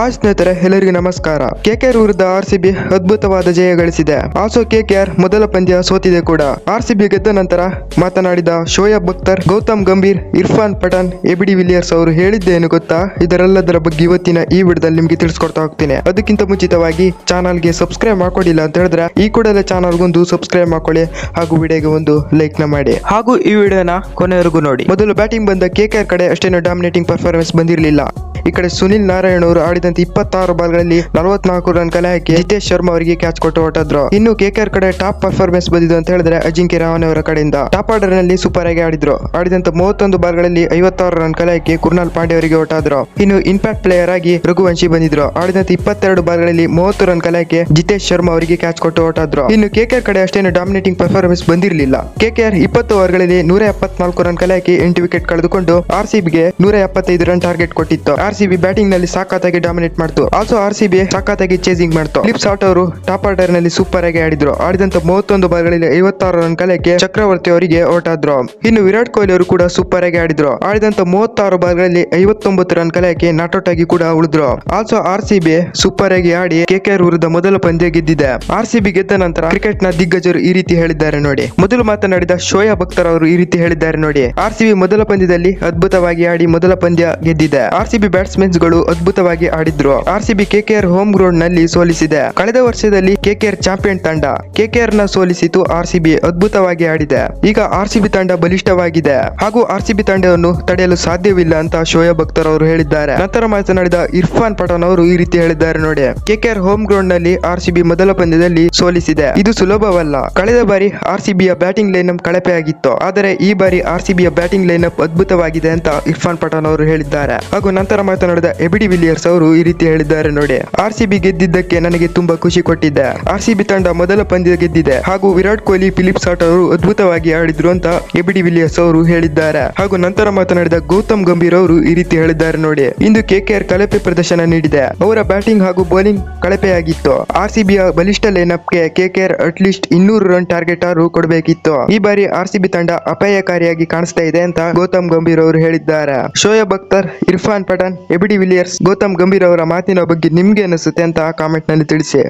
ಸ್ನೇಹಿತರೆ, ಎಲ್ಲರಿಗೂ ನಮಸ್ಕಾರ. ಕೆಕೆಆರ್ ವಿರುದ್ಧ ಆರ್ಸಿಬಿ ಅದ್ಭುತವಾದ ಜಯ ಗಳಿಸಿದೆ. ಆಲ್ಸೋ ಕೆಕೆಆರ್ ಮೊದಲ ಪಂದ್ಯ ಸೋತಿದೆ ಕೂಡ. ಆರ್ಸಿಬಿ ಗೆದ್ದ ನಂತರ ಮಾತನಾಡಿದ ಶೋಯಬ್ ಅಖ್ತರ್, ಗೌತಮ್ ಗಂಭೀರ್, ಇರ್ಫಾನ್ ಪಠಾಣ್, ಎಬಿಡಿ ವಿಲಿಯರ್ಸ್ ಅವರು ಹೇಳಿದ್ದೇನು ಗೊತ್ತಾ? ಇದರೆಲ್ಲದರ ಬಗ್ಗೆ ಇವತ್ತಿನ ಈ ವಿಡಿಯೋದಲ್ಲಿ ನಿಮ್ಗೆ ತಿಳಿಸ್ಕೊಡ್ತಾ ಹೋಗ್ತೀನಿ. ಅದಕ್ಕಿಂತ ಮುಂಚಿತವಾಗಿ ಚಾನಲ್ಗೆ ಸಬ್ಸ್ಕ್ರೈಬ್ ಮಾಡ್ಕೊಂಡಿಲ್ಲ ಅಂತ ಹೇಳಿದ್ರೆ ಈ ಕೂಡಲೇ ಚಾನಲ್ಗೊಂದು ಸಬ್ಸ್ಕ್ರೈಬ್ ಮಾಡ್ಕೊಳ್ಳಿ ಹಾಗೂ ವಿಡಿಯೋಗೆ ಒಂದು ಲೈಕ್ ನ ಮಾಡಿ ಹಾಗೂ ಈ ವಿಡಿಯೋನ ಕೊನೆವರೆಗೂ ನೋಡಿ. ಮೊದಲು ಬ್ಯಾಟಿಂಗ್ ಬಂದ ಕೆಕೆಆರ್ ಕಡೆ ಅಷ್ಟೇನು ಡಾಮಿನೇಟಿಂಗ್ ಪರ್ಫಾರ್ಮೆನ್ಸ್ ಬಂದಿರಲಿಲ್ಲ. ಈ ಕಡೆ ಸುನಿಲ್ ನಾರಾಯಣ್ ಅವರು ಆಡಿದಂತೆ 26 ಬಾಲ್ಗಳಲ್ಲಿ 44 ರನ್ ಕಲೆ ಹಾಕಿ ಜಿತೇಶ್ ಶರ್ಮಾ ಅವರಿಗೆ ಕ್ಯಾಚ್ ಕೊಟ್ಟು ಹೊರಟಿದ್ರು. ಇನ್ನು ಕೆಕೆಆರ್ ಕಡೆ ಟಾಪ್ ಪರ್ಫಾರ್ಮೆನ್ಸ್ ಬಂದಿದ್ದು ಅಂತ ಹೇಳಿದ್ರೆ ಅಜಿಂಕ್ಯ ರಹಾನೆ ಅವರ ಕಡೆಯಿಂದ ಟಾಪ್ ಆರ್ಡರ್ ನಲ್ಲಿ ಸೂಪರ್ ಆಗಿ ಆಡಿದ್ರು. ಆಡಿದಂತ 31 ಬಾಲ್ಗಳಲ್ಲಿ 56 ರನ್ ಕಲೆ ಹಾಕಿ ಕುರ್ನಾಲ್ ಪಾಂಡೆ ಅವರಿಗೆ ಹೊರಟಾದ್ರು. ಇನ್ನು ಇಂಪ್ಯಾಕ್ಟ್ ಪ್ಲೇಯರ್ ಆಗಿ ರಘುವಂಶಿ ಬಂದಿದ್ರು. ಆಡಿದಂತ 22 ಬಾಲ್ಗಳಲ್ಲಿ 30 ರನ್ ಕಲೆ ಹಾಕಿ ಜಿತೇಶ್ ಶರ್ಮಾ ಅವರಿಗೆ ಕ್ಯಾಚ್ ಕೊಟ್ಟು ಹೊರಟಾದ್ರು. ಇನ್ನು ಕೆಕೆಆರ್ ಕಡೆ ಅಷ್ಟೇನು ಡಾಮಿನೇಟಿಂಗ್ ಪರ್ಫಾರ್ಮೆನ್ಸ್ ಬಂದಿರಲಿಲ್ಲ. ಕೆಕೆಆರ್ 20 ಓವರ್ಗಳಲ್ಲಿ 174 ರನ್ ಕಲೆ ಹಾಕಿ 8 ವಿಕೆಟ್ ಕಳೆದುಕೊಂಡು ಆರ್ಸಿಬಿಗೆ 175 ರನ್ ಟಾರ್ಗೆಟ್ ಕೊಟ್ಟಿತ್ತು. ಆರ್ಸಿಬಿ ಬ್ಯಾಟಿಂಗ್ ನಲ್ಲಿ ಸಾಕಾಗಿ ಡಾಮಿನೇಟ್ ಮಾಡ್ತು. ಆಲ್ಸೋ ಆರ್ಸಿಬಿ ಸಾಕಾಗಿ ಚೇಸಿಂಗ್ ಮಾಡ್ತು. ಫಿಲಿಪ್ ಸಾಲ್ಟ್ ಅವರು ಟಾಪ್ ಆರ್ಡರ್ ನಲ್ಲಿ ಸೂಪರ್ ಆಗಿ ಆಡಿದ್ರು. ಆಡಿದಂತ 31 ಬಾಲ್ಗಳಲ್ಲಿ 56 ರನ್ ಕಲೆಗೆ ಚಕ್ರವರ್ತಿ ಅವರಿಗೆ ಹೊರಟಾದ್ರು. ಇನ್ನು ವಿರಾಟ್ ಕೊಹ್ಲಿ ಅವರು ಕೂಡ ಸೂಪರ್ ಆಗಿ ಆಡಿದ್ರು. ಆಡಿದಂತ 36 ಬಾಲ್ಗಳಲ್ಲಿ 59 ರನ್ ಕಲೆಗೆ ನಾಟ್ಔಟ್ ಆಗಿ ಕೂಡ ಉಳಿದ್ರು. ಆಲ್ಸೋ ಆರ್ಸಿಬಿ ಸೂಪರ್ ಆಗಿ ಆಡಿ ಕೆಕೆಆರ್ ವಿರುದ್ಧ ಮೊದಲ ಪಂದ್ಯ ಗೆದ್ದಿದೆ. ಆರ್ಸಿಬಿ ಗೆದ್ದ ನಂತರ ಕ್ರಿಕೆಟ್ ನ ದಿಗ್ಗಜರು ಈ ರೀತಿ ಹೇಳಿದ್ದಾರೆ ನೋಡಿ. ಮೊದಲು ಮಾತನಾಡಿದ ಶೋಯಬ್ ಅಖ್ತರ್ ಅವರು ಈ ರೀತಿ ಹೇಳಿದ್ದಾರೆ ನೋಡಿ. ಆರ್ಸಿಬಿ ಮೊದಲ ಪಂದ್ಯದಲ್ಲಿ ಅದ್ಭುತವಾಗಿ ಆಡಿ ಮೊದಲ ಪಂದ್ಯ ಗೆದ್ದಿದೆ. ಆರ್ಸಿಬಿ ಬ್ಯಾಟ್ಸ್ಮನ್ಸ್ ಗಳು ಅದ್ಭುತವಾಗಿ ಆಡಿದ್ರು. ಆರ್ಸಿಬಿ ಕೆಕೆಆರ್ ಹೋಮ್ ಗ್ರೌಂಡ್ ನಲ್ಲಿ ಸೋಲಿಸಿದೆ. ಕಳೆದ ವರ್ಷದಲ್ಲಿ ಕೆಕೆಆರ್ ಚಾಂಪಿಯನ್ ತಂಡ ಕೆಕೆಆರ್ ನ ಸೋಲಿಸಿತು. ಆರ್ಸಿಬಿ ಅದ್ಭುತವಾಗಿ ಆಡಿದೆ. ಈಗ ಆರ್ಸಿಬಿ ತಂಡ ಬಲಿಷ್ಠವಾಗಿದೆ ಹಾಗೂ ಆರ್ಸಿಬಿ ತಂಡವನ್ನು ತಡೆಯಲು ಸಾಧ್ಯವಿಲ್ಲ ಅಂತ ಶೋಯಬ್ ಅಖ್ತರ್ ಅವರು ಹೇಳಿದ್ದಾರೆ. ನಂತರ ಮಾತನಾಡಿದ ಇರ್ಫಾನ್ ಪಠಾಣ್ ಅವರು ಈ ರೀತಿ ಹೇಳಿದ್ದಾರೆ ನೋಡಿ. ಕೆಕೆಆರ್ ಹೋಮ್ ಗ್ರೌಂಡ್ ನಲ್ಲಿ ಆರ್ಸಿಬಿ ಮೊದಲ ಪಂದ್ಯದಲ್ಲಿ ಸೋಲಿಸಿದೆ. ಇದು ಸುಲಭವಲ್ಲ. ಕಳೆದ ಬಾರಿ ಆರ್ಸಿಬಿಯ ಬ್ಯಾಟಿಂಗ್ ಲೈನ್ಅಪ್ ಕಳಪೆಯಾಗಿತ್ತು. ಆದರೆ ಈ ಬಾರಿ ಆರ್ಸಿಬಿಯ ಬ್ಯಾಟಿಂಗ್ ಲೈನ್ಅಪ್ ಅದ್ಭುತವಾಗಿದೆ ಅಂತ ಇರ್ಫಾನ್ ಪಠಾಣ್ ಅವರು ಹೇಳಿದ್ದಾರೆ. ಹಾಗೂ ನಂತರ ಮಾತನಾಡಿದ ಎಬಿಡಿ ವಿಲಿಯರ್ಸ್ ಅವರು ಈ ರೀತಿ ಹೇಳಿದ್ದಾರೆ ನೋಡಿ. ಆರ್ಸಿಬಿ ಗೆದ್ದಿದ್ದಕ್ಕೆ ನನಗೆ ತುಂಬಾ ಖುಷಿ ಕೊಟ್ಟಿದೆ. ಆರ್ಸಿಬಿ ತಂಡ ಮೊದಲ ಪಂದ್ಯ ಗೆದ್ದಿದೆ ಹಾಗೂ ವಿರಾಟ್ ಕೊಹ್ಲಿ, ಫಿಲಿಪ್ ಸಾಲ್ಟ್ ಅವರು ಅದ್ಭುತವಾಗಿ ಆಡಿದ್ರು ಅಂತ ಎಬಿಡಿ ವಿಲಿಯರ್ಸ್ ಅವರು ಹೇಳಿದ್ದಾರೆ. ಹಾಗೂ ನಂತರ ಮಾತನಾಡಿದ ಗೌತಮ್ ಗಂಭೀರ್ ಅವರು ಈ ರೀತಿ ಹೇಳಿದ್ದಾರೆ ನೋಡಿ. ಇಂದು ಕೆಕೆಆರ್ ಕಳಪೆ ಪ್ರದರ್ಶನ ನೀಡಿದೆ. ಅವರ ಬ್ಯಾಟಿಂಗ್ ಹಾಗೂ ಬೌಲಿಂಗ್ ಕಳಪೆಯಾಗಿತ್ತು. ಆರ್ಸಿಬಿಯ ಬಲಿಷ್ಠ ಲೈನ್ಅಪ್ಗೆ ಕೆಕೆಆರ್ ಅಟ್ಲೀಸ್ಟ್ 200 ರನ್ ಟಾರ್ಗೆಟ್ ಆರು ಕೊಡಬೇಕಿತ್ತು. ಈ ಬಾರಿ ಆರ್ಸಿಬಿ ತಂಡ ಅಪಾಯಕಾರಿಯಾಗಿ ಕಾಣಿಸ್ತಾ ಇದೆ ಅಂತ ಗೌತಮ್ ಗಂಭೀರ್ ಅವರು ಹೇಳಿದ್ದಾರೆ. ಶೋಯಬ್ ಅಖ್ತರ್, ಇರ್ಫಾನ್ ಪಠಾಣ್, ಎಬಿಡಿ ವಿಲಿಯರ್ಸ್, ಗೌತಮ್ ಗಂಭೀರ್ ಅವರ ಮಾತಿನ ಬಗ್ಗೆ ನಿಮ್ಗೆ ಅನಿಸುತ್ತೆ ಅಂತ ಕಾಮೆಂಟ್ ನಲ್ಲಿ ತಿಳಿಸಿ.